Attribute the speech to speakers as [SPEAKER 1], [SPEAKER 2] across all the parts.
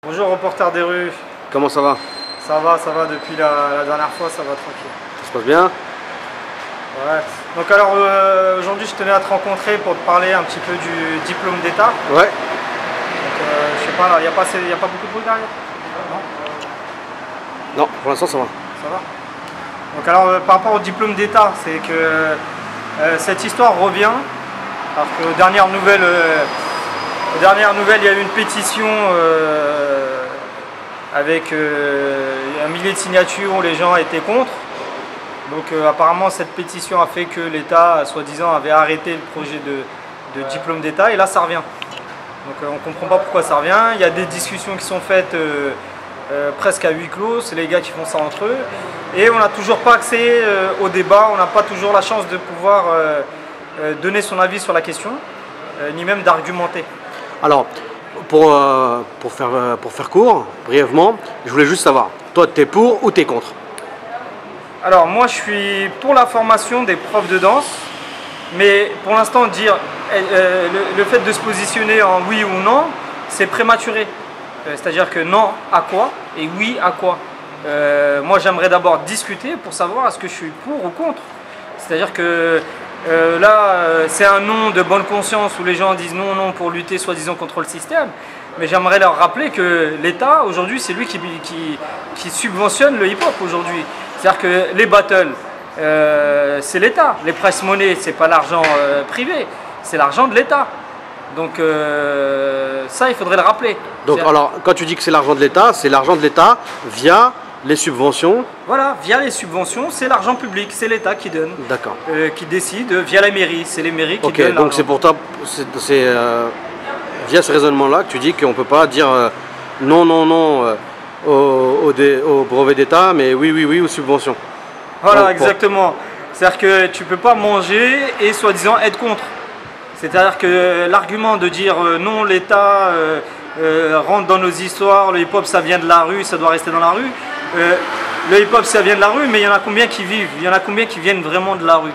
[SPEAKER 1] Bonjour reporter des rues.
[SPEAKER 2] Comment ça va?
[SPEAKER 1] Ça va depuis la dernière fois, ça va tranquille.
[SPEAKER 2] Ça se passe bien?
[SPEAKER 1] Ouais. Donc alors aujourd'hui je tenais à te rencontrer pour te parler un petit peu du diplôme d'État.
[SPEAKER 2] Ouais.
[SPEAKER 1] Donc je sais pas là, il n'y a pas beaucoup de bruit derrière?
[SPEAKER 2] Non, pour l'instant ça va.
[SPEAKER 1] Ça va. Donc alors par rapport au diplôme d'État, c'est que cette histoire revient. Parce que aux dernières nouvelles, il y a eu une pétition avec un millier de signatures où les gens étaient contre. Donc apparemment cette pétition a fait que l'État, soi-disant, avait arrêté le projet de diplôme d'État et là ça revient. Donc on ne comprend pas pourquoi ça revient. Il y a des discussions qui sont faites presque à huis clos, c'est les gars qui font ça entre eux. Et on n'a toujours pas accès au débat, on n'a pas toujours la chance de pouvoir donner son avis sur la question, ni même d'argumenter.
[SPEAKER 2] Alors, pour faire court, brièvement, je voulais juste savoir, toi t'es pour ou t'es contre?
[SPEAKER 1] Alors moi je suis pour la formation des profs de danse, mais pour l'instant dire le fait de se positionner en oui ou non, c'est prématuré. C'est-à-dire que non à quoi et oui à quoi. Moi j'aimerais d'abord discuter pour savoir est-ce que je suis pour ou contre. C'est-à-dire que c'est un non de bonne conscience où les gens disent non pour lutter soi-disant contre le système. Mais j'aimerais leur rappeler que l'État aujourd'hui c'est lui qui subventionne le hip-hop aujourd'hui. C'est-à-dire que les battles c'est l'État. Les presse-monnaies c'est pas l'argent privé, c'est l'argent de l'État. Donc ça il faudrait le rappeler.
[SPEAKER 2] Donc alors quand tu dis que c'est l'argent de l'État, c'est l'argent de l'État via les subventions.
[SPEAKER 1] Voilà, via les subventions, c'est l'argent public, c'est l'État qui donne.
[SPEAKER 2] D'accord.
[SPEAKER 1] Qui décide via la mairie, c'est les mairies qui donnent.
[SPEAKER 2] Ok, donc c'est pour toi, c'est via ce raisonnement-là que tu dis qu'on ne peut pas dire non au brevet d'État, mais oui aux subventions.
[SPEAKER 1] Voilà, exactement. C'est-à-dire que tu ne peux pas manger et soi-disant être contre. C'est-à-dire que l'argument de dire non, l'État rentre dans nos histoires, le hip-hop ça vient de la rue, ça doit rester dans la rue. Le hip-hop ça vient de la rue, mais il y en a combien qui vivent? Il y en a combien qui viennent vraiment de la rue?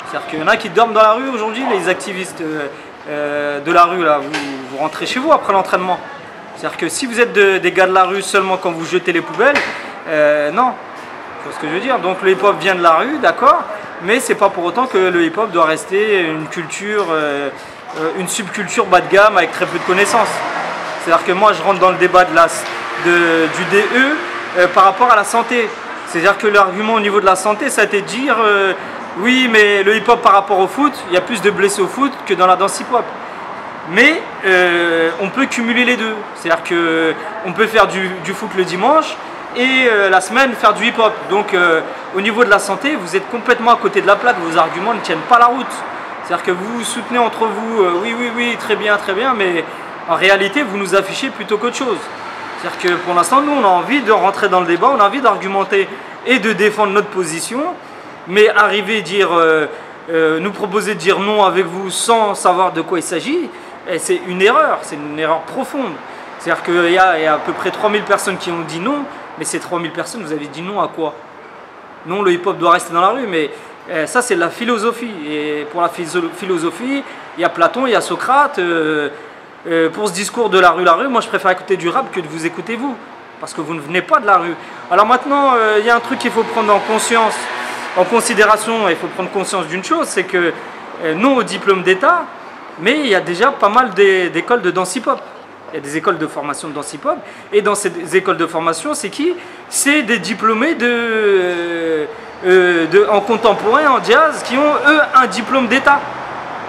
[SPEAKER 1] C'est-à-dire qu'il y en a qui dorment dans la rue aujourd'hui, les activistes de la rue, là, vous rentrez chez vous après l'entraînement. C'est-à-dire que si vous êtes des gars de la rue seulement quand vous jetez les poubelles, non. Tu vois ce que je veux dire? Donc le hip-hop vient de la rue, d'accord, mais c'est pas pour autant que le hip-hop doit rester une culture, une subculture bas de gamme avec très peu de connaissances. C'est-à-dire que moi je rentre dans le débat du DE par rapport à la santé. C'est-à-dire que l'argument au niveau de la santé, ça a été de dire oui, mais le hip-hop par rapport au foot, il y a plus de blessés au foot que dans la danse hip-hop. Mais on peut cumuler les deux. C'est-à-dire qu'on peut faire du foot le dimanche et la semaine faire du hip-hop. Donc au niveau de la santé, vous êtes complètement à côté de la plaque, vos arguments ne tiennent pas la route. C'est-à-dire que vous vous soutenez entre vous, oui, très bien, mais en réalité, vous nous affichez plutôt qu'autre chose. C'est-à-dire que pour l'instant, nous, on a envie de rentrer dans le débat, on a envie d'argumenter et de défendre notre position, mais arriver à dire, nous proposer de dire non avec vous sans savoir de quoi il s'agit, c'est une erreur profonde. C'est-à-dire qu'il y a à peu près 3000 personnes qui ont dit non, mais ces 3000 personnes, vous avez dit non à quoi? Non, le hip-hop doit rester dans la rue, mais ça c'est de la philosophie. Et pour la philosophie, il y a Platon, il y a Socrate. Pour ce discours de la rue, moi je préfère écouter du rap que de vous écouter vous, parce que vous ne venez pas de la rue. Alors maintenant, il y a un truc qu'il faut prendre en considération, il faut prendre conscience d'une chose, c'est que non au diplôme d'État, mais il y a déjà pas mal d'écoles de danse hip-hop. Il y a des écoles de formation de danse hip-hop, et dans ces écoles de formation, c'est qui? C'est des diplômés en contemporain, en jazz, qui ont eux un diplôme d'État,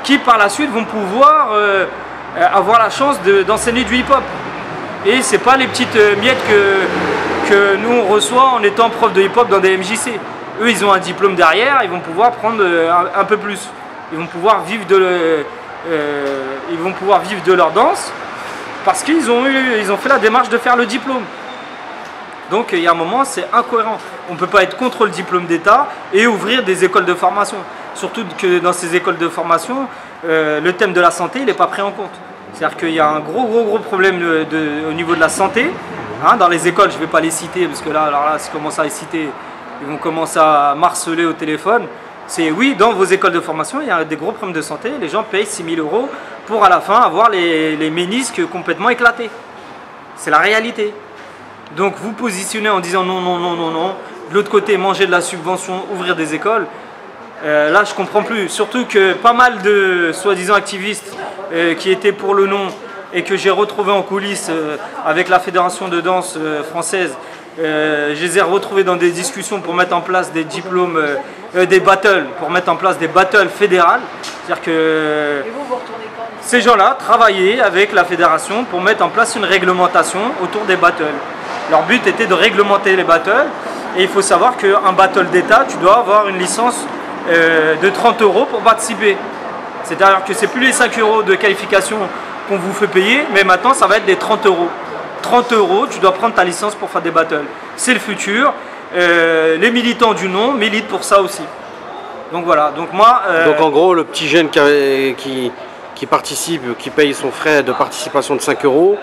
[SPEAKER 1] qui par la suite vont pouvoir avoir la chance d'enseigner du hip-hop. Et c'est pas les petites miettes que nous on reçoit en étant prof de hip-hop dans des MJC. Eux ils ont un diplôme derrière, ils vont pouvoir prendre un peu plus. Ils vont pouvoir vivre de leur danse parce qu'ils ont fait la démarche de faire le diplôme. Donc il y a un moment c'est incohérent. On ne peut pas être contre le diplôme d'État et ouvrir des écoles de formation. Surtout que dans ces écoles de formation, le thème de la santé il n'est pas pris en compte. C'est-à-dire qu'il y a un gros problème au niveau de la santé. Hein, dans les écoles, je ne vais pas les citer parce que là, si je commence à les citer, ils vont commencer à marceler au téléphone. C'est oui, dans vos écoles de formation, il y a des gros problèmes de santé. Les gens payent 6 000 € pour à la fin avoir les ménisques complètement éclatés. C'est la réalité. Donc vous positionnez en disant non, non, non, non, non. De l'autre côté, manger de la subvention, ouvrir des écoles. Là, je comprends plus. Surtout que pas mal de soi-disant activistes qui étaient pour le non et que j'ai retrouvé en coulisses avec la fédération de danse française, je les ai retrouvés dans des discussions pour mettre en place des diplômes, des battles, pour mettre en place des battles fédérales. C'est-à-dire que ces gens-là travaillaient avec la fédération pour mettre en place une réglementation autour des battles. Leur but était de réglementer les battles. Et il faut savoir qu'un battle d'État, tu dois avoir une licence de 30 € pour participer. C'est-à-dire que c'est plus les 5 € de qualification qu'on vous fait payer, mais maintenant ça va être des 30 €. 30 €, tu dois prendre ta licence pour faire des battles. C'est le futur. Les militants du non militent pour ça aussi. Donc voilà. Donc moi.
[SPEAKER 2] Donc en gros, le petit jeune qui participe, qui paye son frais de participation de 5 €,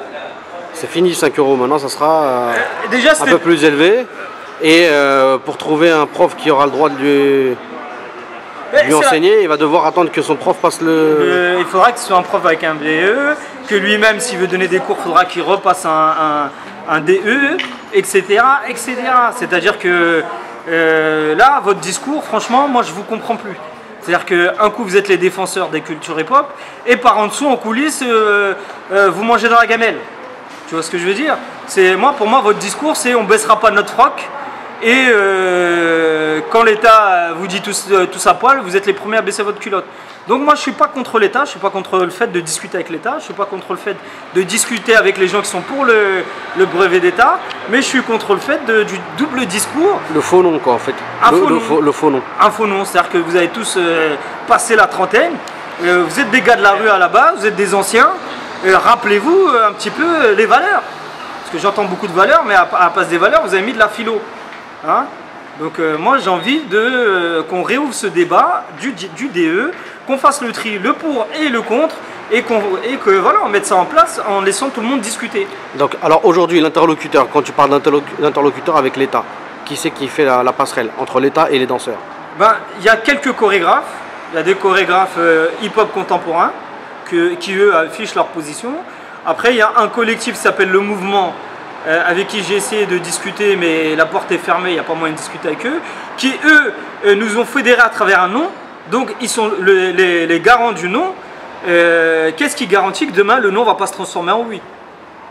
[SPEAKER 2] c'est fini 5 €. Maintenant, ça sera
[SPEAKER 1] déjà,
[SPEAKER 2] un peu plus élevé. Et pour trouver un prof qui aura le droit de lui enseigner, il va devoir attendre que son prof passe
[SPEAKER 1] il faudra que ce soit un prof avec un BE, que lui-même, s'il veut donner des cours, il faudra qu'il repasse un DE, etc. etc. C'est-à-dire que là, votre discours, franchement, moi, je ne vous comprends plus. C'est-à-dire qu'un coup, vous êtes les défenseurs des cultures hip-hop, et par en dessous, en coulisses, vous mangez dans la gamelle. Tu vois ce que je veux dire? Pour moi, votre discours, c'est on ne baissera pas notre froc. Et quand l'État vous dit tous à poil, vous êtes les premiers à baisser votre culotte. Donc moi je ne suis pas contre l'État, je ne suis pas contre le fait de discuter avec l'État, je ne suis pas contre le fait de discuter avec les gens qui sont pour le brevet d'État, mais je suis contre le fait du double discours.
[SPEAKER 2] Le faux nom quoi en fait. Le faux nom.
[SPEAKER 1] Un faux nom, c'est-à-dire que vous avez tous passé la trentaine, vous êtes des gars de la rue à la base, vous êtes des anciens, rappelez-vous un petit peu les valeurs. Parce que j'entends beaucoup de valeurs, mais à la place des valeurs, vous avez mis de la philo. Hein? Donc moi j'ai envie qu'on réouvre ce débat du DE, qu'on fasse le tri, le pour et le contre, et que voilà, on mette ça en place en laissant tout le monde discuter.
[SPEAKER 2] Donc alors aujourd'hui l'interlocuteur, quand tu parles d'interlocuteur avec l'État, qui c'est qui fait la passerelle entre l'État et les danseurs?
[SPEAKER 1] Il y a quelques chorégraphes, il y a des chorégraphes hip-hop contemporains qui eux affichent leur position. Après il y a un collectif qui s'appelle Le Mouvement, avec qui j'ai essayé de discuter, mais la porte est fermée, il n'y a pas moyen de discuter avec eux, qui eux nous ont fédérés à travers un nom, donc ils sont les garants du non. Qu'est-ce qui garantit que demain le non ne va pas se transformer en oui?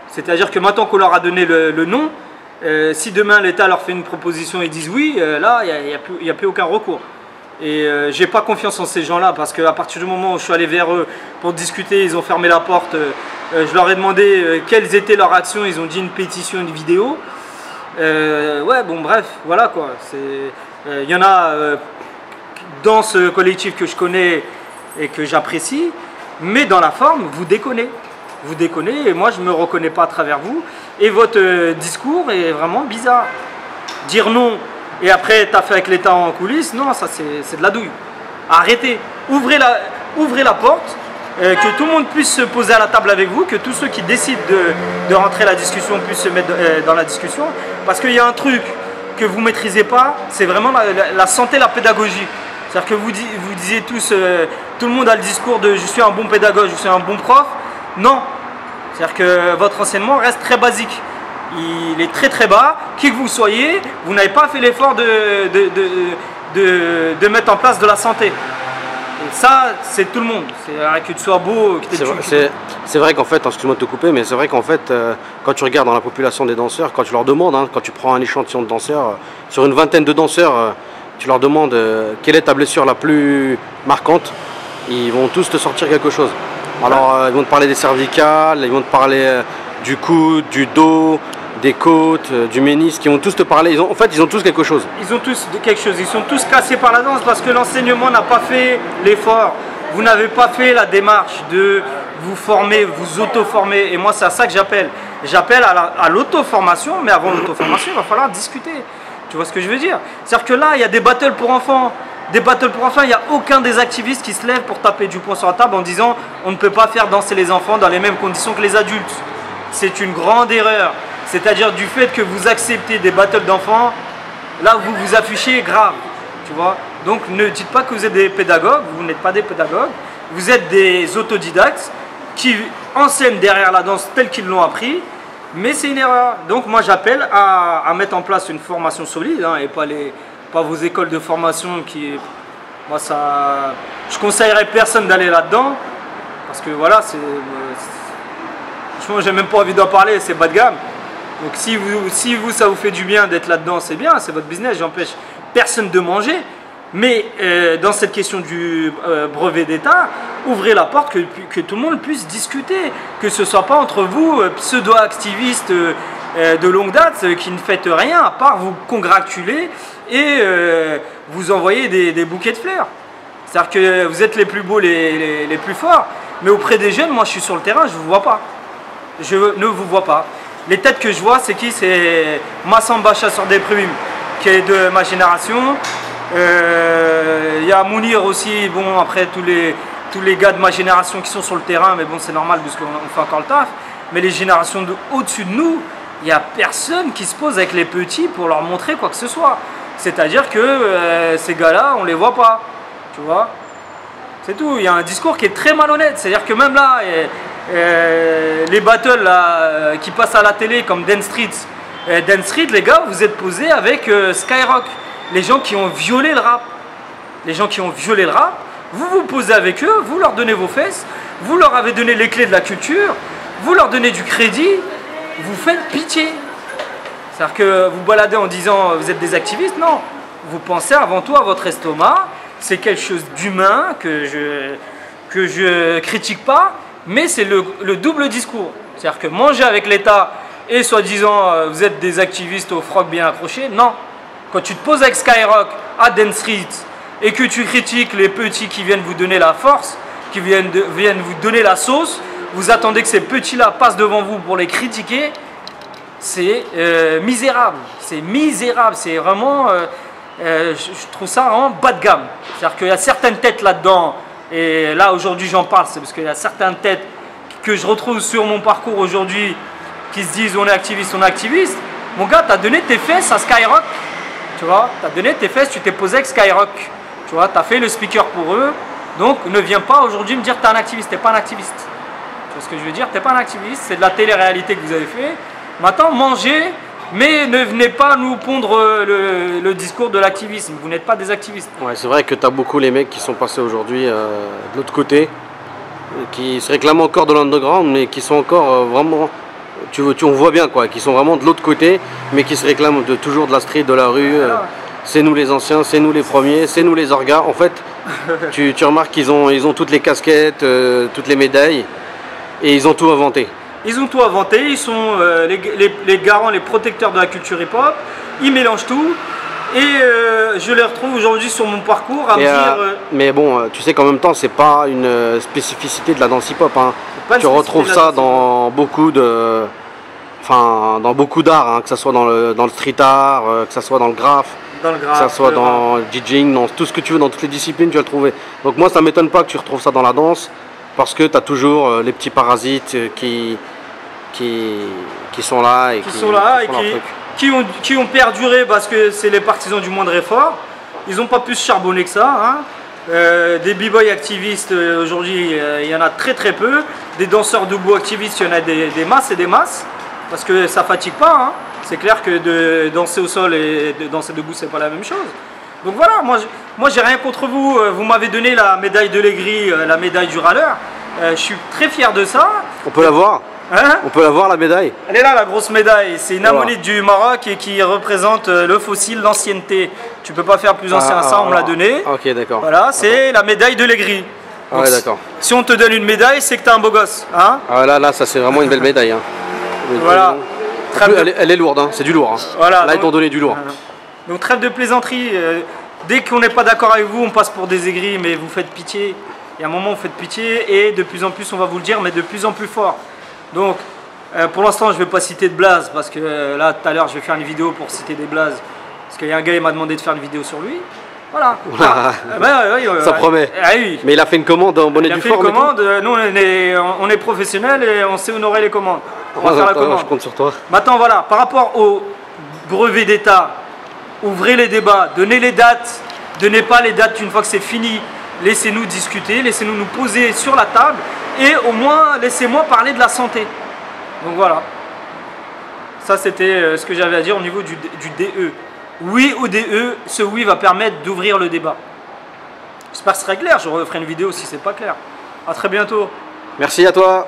[SPEAKER 1] C'est-à-dire que maintenant qu'on leur a donné le non, si demain l'État leur fait une proposition et ils disent oui, là il n'y a plus aucun recours. Et j'ai pas confiance en ces gens-là parce qu'à partir du moment où je suis allé vers eux pour discuter, ils ont fermé la porte. Je leur ai demandé quelles étaient leurs actions, ils ont dit une pétition, une vidéo. Ouais, bon, bref, voilà quoi. Il y en a dans ce collectif que je connais et que j'apprécie, mais dans la forme, vous déconnez. Vous déconnez et moi je ne me reconnais pas à travers vous. Et votre discours est vraiment bizarre. Dire non et après t'as fait avec l'État en coulisses, non, ça c'est de la douille. Arrêtez, ouvrez la porte. Que tout le monde puisse se poser à la table avec vous, que tous ceux qui décident de rentrer la discussion puissent se mettre dans la discussion. Parce qu'il y a un truc que vous ne maîtrisez pas, c'est vraiment la santé, la pédagogie. C'est-à-dire que vous disiez tous, tout le monde a le discours de je suis un bon pédagogue, je suis un bon prof. Non. C'est-à-dire que votre enseignement reste très basique. Il est très très bas. Qui que vous soyez, vous n'avez pas fait l'effort de mettre en place de la santé. Et ça, c'est tout le monde. Que tu sois beau, que tu
[SPEAKER 2] c'est vrai qu'en fait, excuse-moi de te couper, mais c'est vrai qu'en fait, quand tu regardes dans la population des danseurs, quand tu leur demandes, quand tu prends un échantillon de danseurs, sur une vingtaine de danseurs, tu leur demandes quelle est ta blessure la plus marquante, ils vont tous te sortir quelque chose. Alors, ils vont te parler des cervicales, ils vont te parler du coude, du dos, des côtes, du ménisque, ils vont tous te parler, en fait ils ont tous quelque chose.
[SPEAKER 1] Ils ont tous quelque chose, ils sont tous cassés par la danse parce que l'enseignement n'a pas fait l'effort. Vous n'avez pas fait la démarche de vous former, vous auto-former. Et moi c'est à ça que j'appelle. J'appelle à l'auto-formation, mais avant l'auto-formation il va falloir discuter. Tu vois ce que je veux dire? C'est-à-dire que là il y a des battles pour enfants. Des battles pour enfants, il n'y a aucun des activistes qui se lève pour taper du poing sur la table en disant on ne peut pas faire danser les enfants dans les mêmes conditions que les adultes. C'est une grande erreur. C'est-à-dire du fait que vous acceptez des battles d'enfants, là vous vous affichez grave, tu vois. Donc ne dites pas que vous êtes des pédagogues, vous n'êtes pas des pédagogues, vous êtes des autodidactes qui enseignent derrière la danse telle qu'ils l'ont appris Mais c'est une erreur. Donc moi j'appelle à mettre en place une formation solide hein, et pas vos écoles de formation qui... Moi ça... Je conseillerais personne d'aller là-dedans parce que voilà, franchement j'ai même pas envie d'en parler, c'est bas de gamme. Donc si vous ça vous fait du bien d'être là-dedans, c'est bien, c'est votre business, j'empêche personne de manger. Mais dans cette question du brevet d'État, ouvrez la porte que tout le monde puisse discuter, que ce ne soit pas entre vous, pseudo-activistes de longue date, qui ne faites rien à part vous congratuler et vous envoyer des bouquets de fleurs. C'est-à-dire que vous êtes les plus beaux, les plus forts, mais auprès des jeunes, moi je suis sur le terrain, je ne vous vois pas. Je ne vous vois pas. Les têtes que je vois, c'est qui? C'est Massamba Chasseur des Plumes, qui est de ma génération. Il y a Mounir aussi, bon après tous les gars de ma génération qui sont sur le terrain, mais bon c'est normal puisqu'on fait encore le taf. Mais les générations au-dessus de nous, il n'y a personne qui se pose avec les petits pour leur montrer quoi que ce soit. C'est-à-dire que ces gars-là, on les voit pas, tu vois. C'est tout, il y a un discours qui est très malhonnête, c'est-à-dire que même là, les battles là, qui passent à la télé comme Dance Street, les gars, vous êtes posés avec Skyrock. Les gens qui ont violé le rap, vous vous posez avec eux, vous leur donnez vos fesses, vous leur avez donné les clés de la culture, vous leur donnez du crédit, vous faites pitié. C'est-à-dire que vous baladez en disant vous êtes des activistes, non. Vous pensez avant tout à votre estomac, c'est quelque chose d'humain que je critique pas, mais c'est le double discours. C'est-à-dire que manger avec l'État et soi-disant vous êtes des activistes au froc bien accroché, non. Quand tu te poses avec Skyrock à Dance Street et que tu critiques les petits qui viennent vous donner la force, qui viennent vous donner la sauce, vous attendez que ces petits-là passent devant vous pour les critiquer, c'est misérable. C'est misérable. C'est vraiment... je trouve ça vraiment bas de gamme. C'est-à-dire qu'il y a certaines têtes là-dedans, et là aujourd'hui j'en parle, c'est parce qu'il y a certaines têtes que je retrouve sur mon parcours aujourd'hui qui se disent on est activiste. Mon gars, t'as donné tes fesses à Skyrock. Tu vois, tu as donné tes fesses, tu t'es posé avec Skyrock. Tu vois, tu as fait le speaker pour eux. Donc ne viens pas aujourd'hui me dire que tu es un activiste. Tu n'es pas un activiste. Tu vois ce que je veux dire? Tu n'es pas un activiste. C'est de la télé-réalité que vous avez fait. Maintenant, mangez, mais ne venez pas nous pondre le discours de l'activisme. Vous n'êtes pas des activistes.
[SPEAKER 2] Ouais, c'est vrai que tu as beaucoup les mecs qui sont passés aujourd'hui de l'autre côté, qui se réclament encore de l'underground, mais qui sont encore vraiment... on voit bien quoi, qui sont vraiment de l'autre côté, mais qui se réclament toujours de la street, de la rue. C'est nous les anciens, c'est nous les premiers, c'est nous les orgas. En fait, tu remarques qu'ils ont toutes les casquettes, toutes les médailles, et ils ont tout inventé.
[SPEAKER 1] Ils ont tout inventé, ils sont les garants, les protecteurs de la culture hip-hop, ils mélangent tout. Et je les retrouve aujourd'hui sur mon parcours à me dire...
[SPEAKER 2] Mais bon, tu sais qu'en même temps, c'est pas une spécificité de la danse hip-hop. Hein. Tu retrouves ça dans beaucoup de... Enfin, dans beaucoup d'art, hein, que ce soit dans le street art, que ce soit dans le graphe, que ce soit dans le DJing, dans tout ce que tu veux, dans toutes les disciplines, tu vas le trouver. Donc moi, ça ne m'étonne pas que tu retrouves ça dans la danse, parce que tu as toujours les petits parasites qui sont là et
[SPEAKER 1] qui ont perduré parce que c'est les partisans du moindre effort. Ils n'ont pas pu se charbonner que ça. Hein. Des b-boys activistes, aujourd'hui, il y en a très très peu. Des danseurs debout activistes, il y en a des masses et des masses. Parce que ça fatigue pas. Hein. C'est clair que de danser au sol et de danser debout, c'est pas la même chose. Donc voilà, moi j'ai rien contre vous. Vous m'avez donné la médaille de l'Aigri, la médaille du râleur. Je suis très fier de ça.
[SPEAKER 2] On peut la voir? Hein? On peut la voir, la médaille?
[SPEAKER 1] Elle est là, la grosse médaille. C'est une ammonite du Maroc et qui représente le fossile, l'ancienneté. Tu peux pas faire plus ancien à ça, on me l'a donné.
[SPEAKER 2] Ok, d'accord.
[SPEAKER 1] Voilà, c'est la médaille de l'Aigri.
[SPEAKER 2] Ah ouais, d'accord.
[SPEAKER 1] Si on te donne une médaille, c'est que t'es un beau gosse. Hein?
[SPEAKER 2] Ah là, ça c'est vraiment une belle médaille. Hein.
[SPEAKER 1] Voilà.
[SPEAKER 2] Elle est lourde, hein. C'est du lourd. Hein.
[SPEAKER 1] Voilà,
[SPEAKER 2] là, ils t'ont donné du lourd.
[SPEAKER 1] Donc trêve de plaisanterie. Dès qu'on n'est pas d'accord avec vous, on passe pour des aigris, mais vous faites pitié. Il y a un moment où vous faites pitié et de plus en plus, on va vous le dire, mais de plus en plus fort. Donc, pour l'instant, je ne vais pas citer de blaze parce que là, tout à l'heure, je vais faire une vidéo pour citer des blazes. Parce qu'il y a un gars qui m'a demandé de faire une vidéo sur lui. Voilà.
[SPEAKER 2] Ça promet.
[SPEAKER 1] Oui.
[SPEAKER 2] Mais il a fait une commande en bonne et due forme.
[SPEAKER 1] Il a fait une commande. Nous, on est professionnels et on sait honorer les commandes. On va faire la commande.
[SPEAKER 2] Je compte sur toi.
[SPEAKER 1] Maintenant, voilà. Par rapport au brevet d'État, ouvrez les débats, donnez les dates. Donnez pas les dates une fois que c'est fini. Laissez-nous discuter, laissez-nous nous poser sur la table et au moins laissez-moi parler de la santé. Donc voilà. Ça, c'était ce que j'avais à dire au niveau du DE. Oui au DE, ce oui va permettre d'ouvrir le débat. J'espère que ce sera clair, je referai une vidéo si c'est pas clair. A très bientôt.
[SPEAKER 2] Merci à toi.